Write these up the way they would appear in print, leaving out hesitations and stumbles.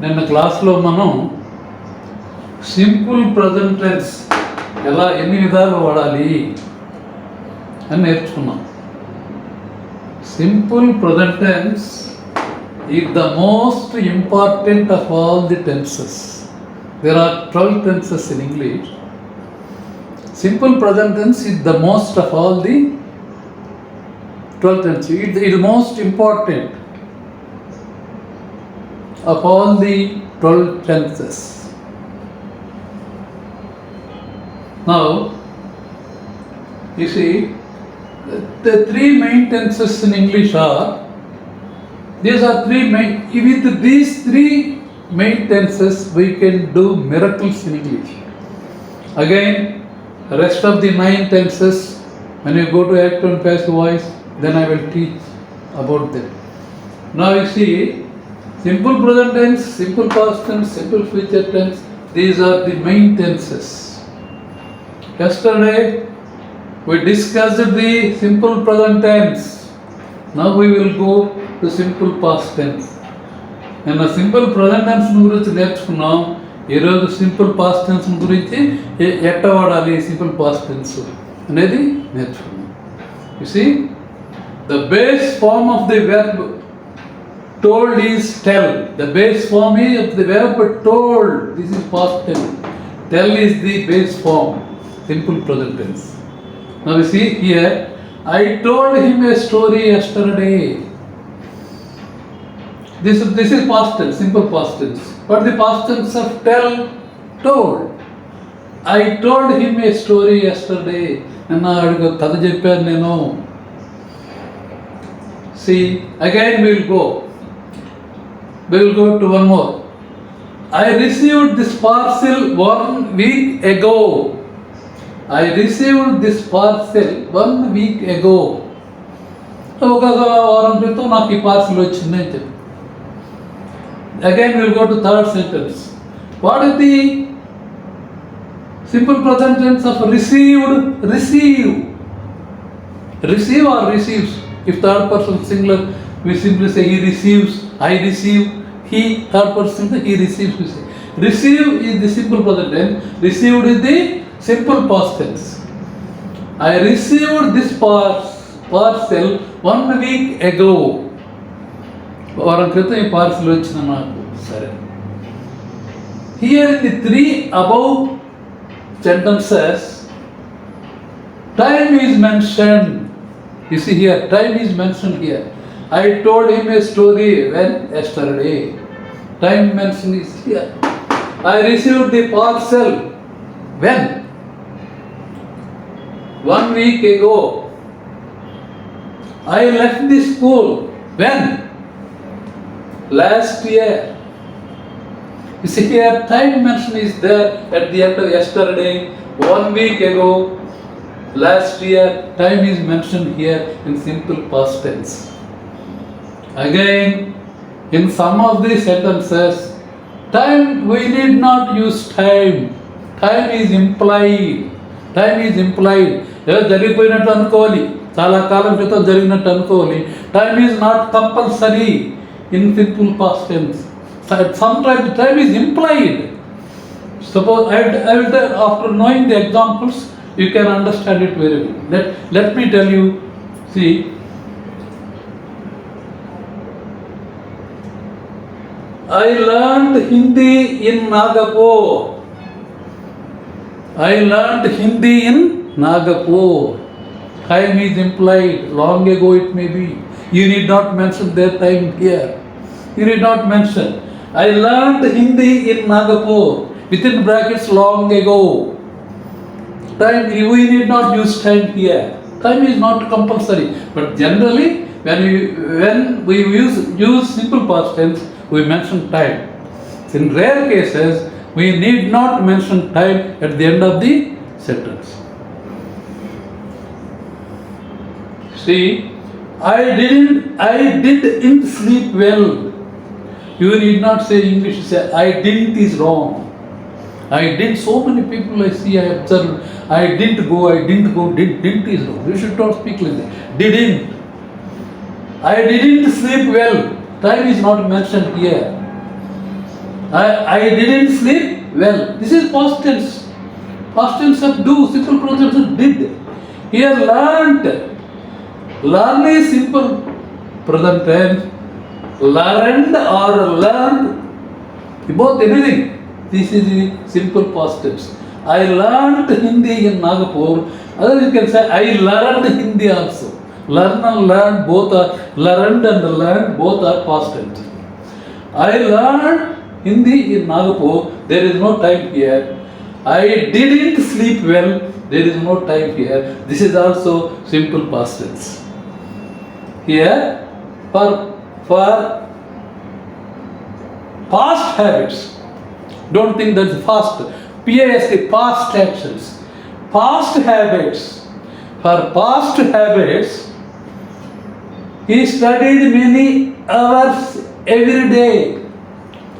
నిన్న క్లాస్లో మనం సింపుల్ ప్రజెంట్ టెన్స్ ఎన్ని విధాలు వాడాలి అని నేర్చుకున్నాం. Simple present tense is the most important of all the tenses. There are 12 tenses in English. Simple present tense is the most of all the 12 tenses. It is the most important of all the 12 tenses. Now, you see, the three main tenses in English are, these are three main, with these three main tenses we can do miracles in English. Again, rest of the 9 tenses, when you go to active and passive voice, then I will teach about them. Now you see, simple present tense, simple past tense, simple future tense, these are the main tenses. Yesterday we discussed the simple present tense. Now we will go to simple past tense. నిన్న simple present tense గురించి నేర్చుకున్నాం. ఈరోజు simple past tense గురించి ఎట్ట వాడాలి simple past tense అనేది నేర్చుకున్నాం. You see, the base form of the verb told is tell. The base form is of the verb told. This is past tense. Tell is the base form, simple present tense. Now you see here, I told him a story yesterday. This is past tense, simple past tense. What is the past tense of tell? Told. I told him a story yesterday. And now కథ చెప్పాను నేను. See, again we will go. We will go to one more. I received this parcel 1 week ago. I received this parcel 1 week ago. ఒక వారం క్రితం నాకు ఈ parcel వచ్చింది అని చెప్పి. Again we will go to third sentence. What is the simple present tense of received? Receive. Receive or receives. If third person singular, we simply say he receives, I receive, he, third person singular, he receives. We say. Receive is the simple present tense. Received is the simple past tense. I received this parcel 1 week ago. వారం క్రితం ఈ parcel వచ్చిన నాకు. సరే, here in the 3 above sentences, time is mentioned. You see here, time is mentioned here. I told him a story when yesterday. Time mentioned is here. I received the parcel when? 1 week ago. I left the school when? Last year. You see here, time mention is there at the end of yesterday, 1 week ago, last year. Time is mentioned here in simple past tense. Again, in some of these sentences, time, we need not use time. Time is implied. Time is implied. ఏదో జరిగిపోయినట్టు అనుకోవాలి, చాలా కాలం క్రితం జరిగినట్టు అనుకోవాలి. Time is not compulsory in simple past tense. Sometimes time is implied. Suppose I will tell, after knowing the examples, you can understand it very well. Let me tell you. See, I learned Hindi in Nagapur. I learned Hindi in Nagapur. Time is implied. Long ago it may be. You need not mention their time here. You need not mention. I learned Hindi in Nagapur. Within brackets, long ago. Time, we need not use time here. Time is not compulsory. But generally, when we use simple past tense, we mention time. In rare cases, we need not mention time at the end of the sentence. See, I didn't sleep well. You need not say English, say I didn't is wrong. I did, so many people I see, I observe, I didn't go, didn't is wrong. You should not speak like that. Didn't. I didn't sleep well. Time is not mentioned here. I didn't sleep well. This is past tense. Past tense of do, simple present of did. Here learnt. Learn is simple present tense. Learned or learned, both anything. This is the simple past tense. I learned Hindi in Nagpur. Other you can say I learned Hindi also. Learn and learn both are learned and learned both are past tense. I learned Hindi in Nagpur. There is no time here. I didn't sleep well. There is no time here. This is also simple past tense. Here for past habits. Don't think that's fast. PAST, past actions. Past habits. For past habits, he studied many hours every day.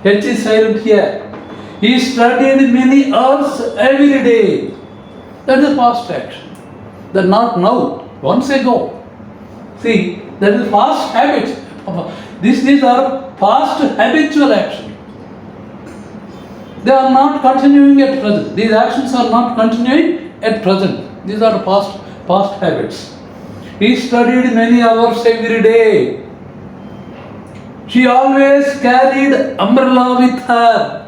H is silent here. He studied many hours every day. That is past action. That not now, once ago. See, that is past habits. These are past habitual action. They are not continuing at present. These actions are not continuing at present. These are past habits. He studied many hours every day. She always carried umbrella with her.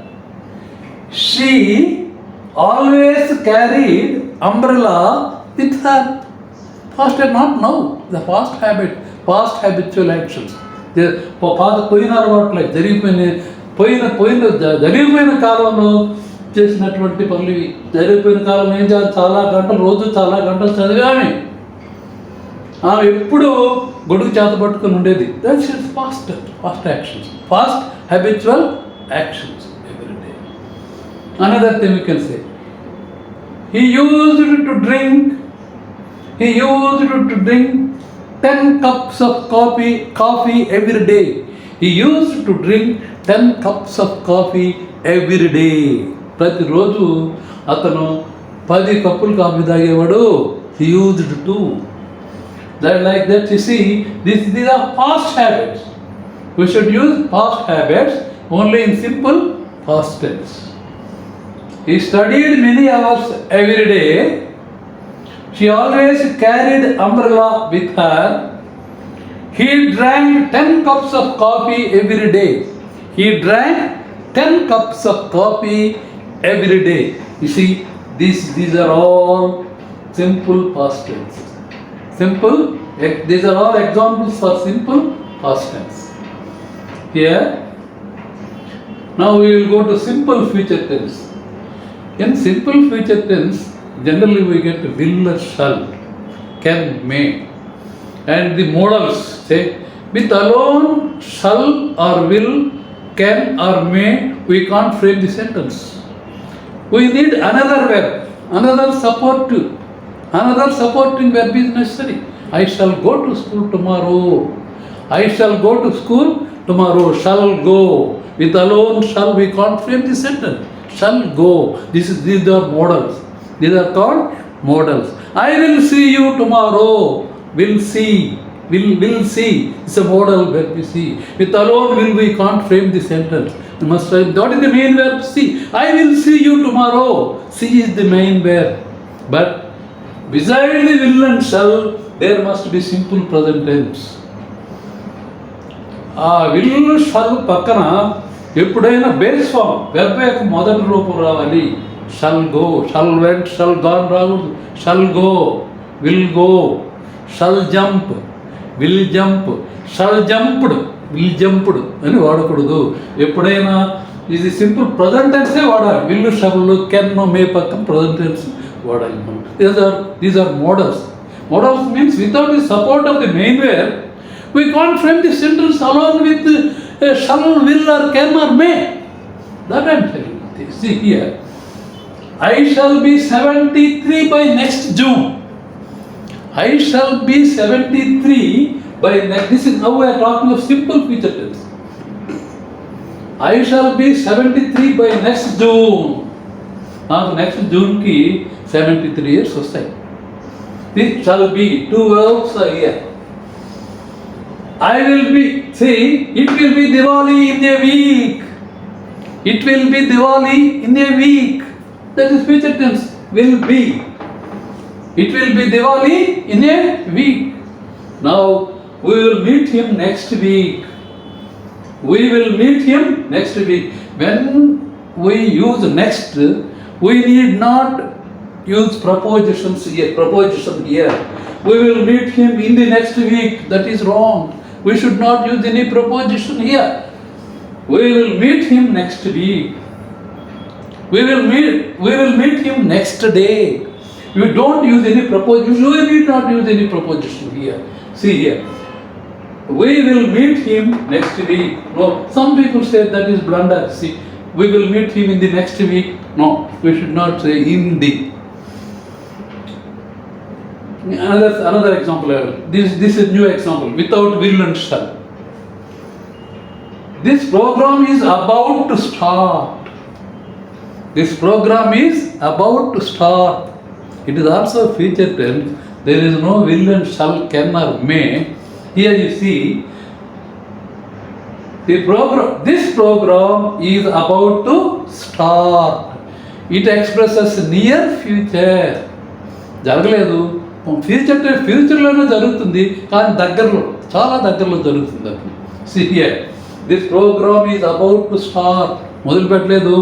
She always carried umbrella with her. Past and not now. The past habit, past habitual actions. పోయిన అలవాట్లే జరిగిపోయిన కాలంలో చేసినటువంటి పనులు ఇవి. జరిగిపోయిన కాలంలో ఏం చేయాలి? చాలా గంటలు, రోజు చాలా గంటలు చదివామే. ఆమె ఎప్పుడు గొడుగు చేత పట్టుకుని ఉండేది. That's is past actions, past habitual actions every day. Another thing you can say, he used to drink 10 cups of coffee every day. He used to drink 10 cups of coffee every day. ప్రతిరోజు అతను 10 కప్పులు coffee తాగేవాడు. He used to. Like that, you see, these are past habits. We should use past habits only in simple past tense. He studied many hours every day. She always carried umbrella with her. He drank 10 cups of coffee every day. He drank 10 cups of coffee every day. You see, these are all simple past tense. Simple, these are all examples for simple past tense. Here, now we will go to simple future tense. In simple future tense, generally we get will or shall, can, may. And the modals say, with alone shall or will, can or may, we can't frame the sentence. We need another verb, another supporting verb is necessary. I shall go to school tomorrow. I shall go to school tomorrow. Shall go. With alone shall, we can't frame the sentence. Shall go. These are modals. These are called modals. I will see you tomorrow. Will see. Will see. It's a modal verb, we see. With alone will, we can't frame the sentence. You must frame. What is the main verb? See. I will see you tomorrow. See is the main verb. But beside the will and shall, there must be simple present tense. Will, shall పక్కన ఎప్పుడైనా base form verb యొక్క మొదటి రూపం రావాలి. Shall go, shall went, shall gone రాకూడదు. Shall go, will go. Shall jump, will jump. Shall jumped, will jumped అని వాడకూడదు. ఎప్పుడైనా ఇది సింపుల్ ప్రజెంట్ టెన్సే వాడాలి. విల్, షల్, కెన్, మే పక్కన ప్రజెంట్ టెన్స్ వాడాలి మనం. These are modals. Modals means without the support of the main verb, we can't frame the sentence alone with shall, will or can or may. That I am telling you. See here, I shall be 73 by next June. I shall be 73 by next. This is how we are talking of simple future tense. I shall be 73 by next June. Now next June ki 73 years వస్తాయి. This shall be, 2 verbs are here. I will be, see, it will be Diwali in a week. It will be Diwali in a week. That is future tense. Will be. It will be Diwali in a week. Now we will meet him next week. We will meet him next week. When we use next, we need not use prepositions here. Preposition here. We will meet him in the next week. That is wrong. We should not use any preposition here. We will meet him next week. We will meet him next day. You don't use any preposition. You need not use any preposition here. See here. We will meet him next week. No, some people say that is blunder. See, we will meet him in the next week. No, we should not say in the. Another example. This is new example without will and shall. This program is about to start. This program is about to start. It is also future tense. There is no will and shall, can or may. Here you see, this program is about to start. It expresses near future. జరగలేదు ఫ్యూచర్లోనే జరుగుతుంది, కానీ దగ్గరలో, చాలా దగ్గరలో జరుగుతుంది అది. See here, this program is about to start. మొదలు పెట్టలేదు,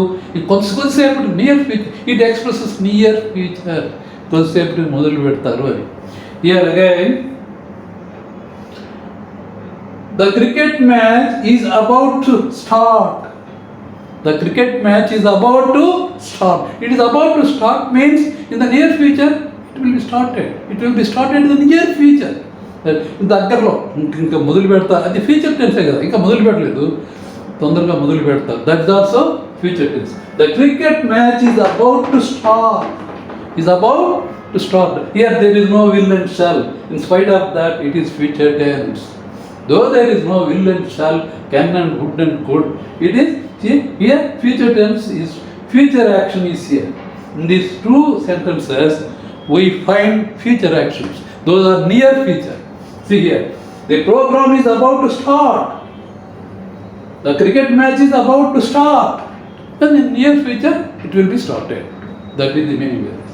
కొద్దిసేపు near future. It expresses near future. కొద్దిసేపు మొదలు పెడతారు అని. Here again, the cricket match is about to start. The cricket match is about to start. It is about to start means in the near future it will be started. It will be started in the near future. దగ్గరలో ఇంకా మొదలు పెడతా, అది future టెన్సే కదా, ఇంకా మొదలు పెట్టలేదు, తొందరగా మొదలు పెడతారు. That is also future tense. The cricket match is about to start. Is about to start. Here there is no will and shall. In spite of that, it is future tense. Though there is no will and shall, can and would and could, it is here future tense is future action is here. In these two sentences, we find future actions. Those are near future. See here, the program is about to start. The cricket match is about to start. And in near future, it will be started. That is the meaning of this.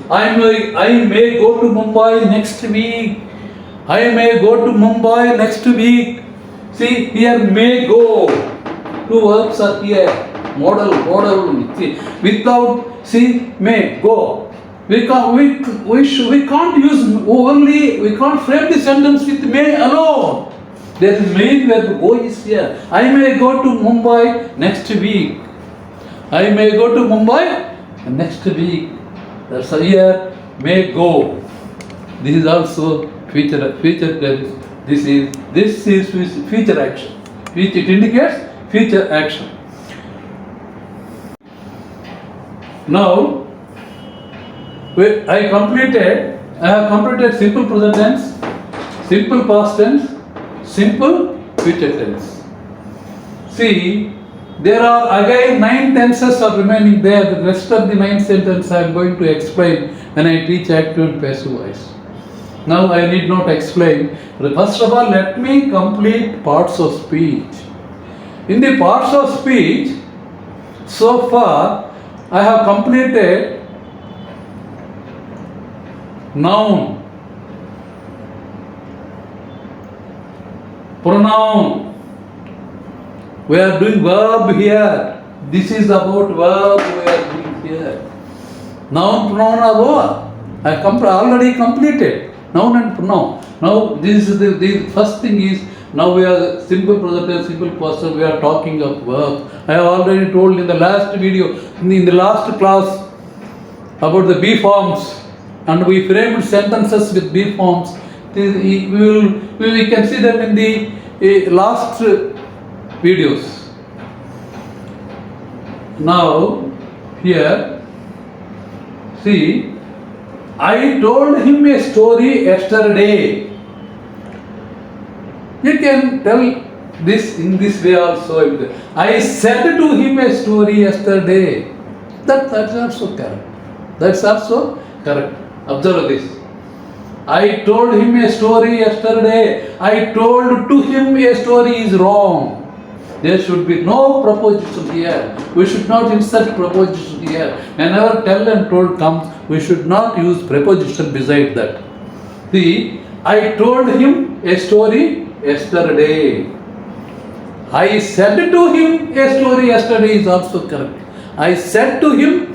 I may go to Mumbai next week. I may go to Mumbai next week. See here, may go. Two verbs are here. Modal. See, without, see, may go. We can't use only. We can't frame the sentence with may alone. There is main verb go is here. I may go to Mumbai next week. I may go to Mumbai next week. That's here, may go. This is also future tense. This is future action. Which it indicates future action. Now, I have completed simple present tense, simple past tense, simple future tense. See, there are again 9 tenses are remaining there. The rest of the 9 sentences I am going to explain when I teach active and passive voice. Now I need not explain. First of all, let me complete parts of speech. In the parts of speech, so far I have completed noun, pronoun. We are doing verb here. This is about verb we are doing here. Noun, pronoun are over. I already completed noun and pronoun. Now this is the first thing is, now we are simple present tense, simple past tense. We are talking of verb. I have already told in the last video, in the last class, about the B forms, and we framed sentences with B forms. We can see them in the last videos. Now here, see, I told him a story yesterday. You can tell this in this way also. I said to him a story yesterday. That's also correct. That's also correct. Observe this. I told him a story yesterday. I told to him a story is wrong. There should be no preposition here. We should not insert preposition here. Whenever tell and told comes, we should not use preposition beside that. See, I told him a story yesterday. I said to him a story yesterday is also correct. I said to him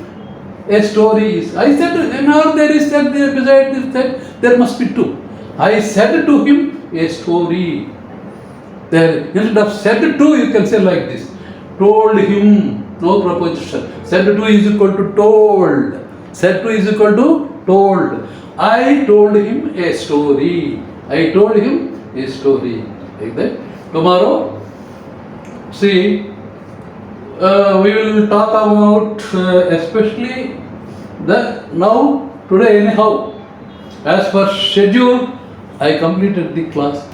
a story is. I said, whenever there is said there beside this said, there must be two. I said to him a story. There, instead of said to, you can say like this. Told him, no preposition. Said to is equal to told. Said to is equal to told. I told him a story. I told him a story. Like that. Tomorrow, see, we will talk about especially the now, today anyhow. As per schedule, I completed the class.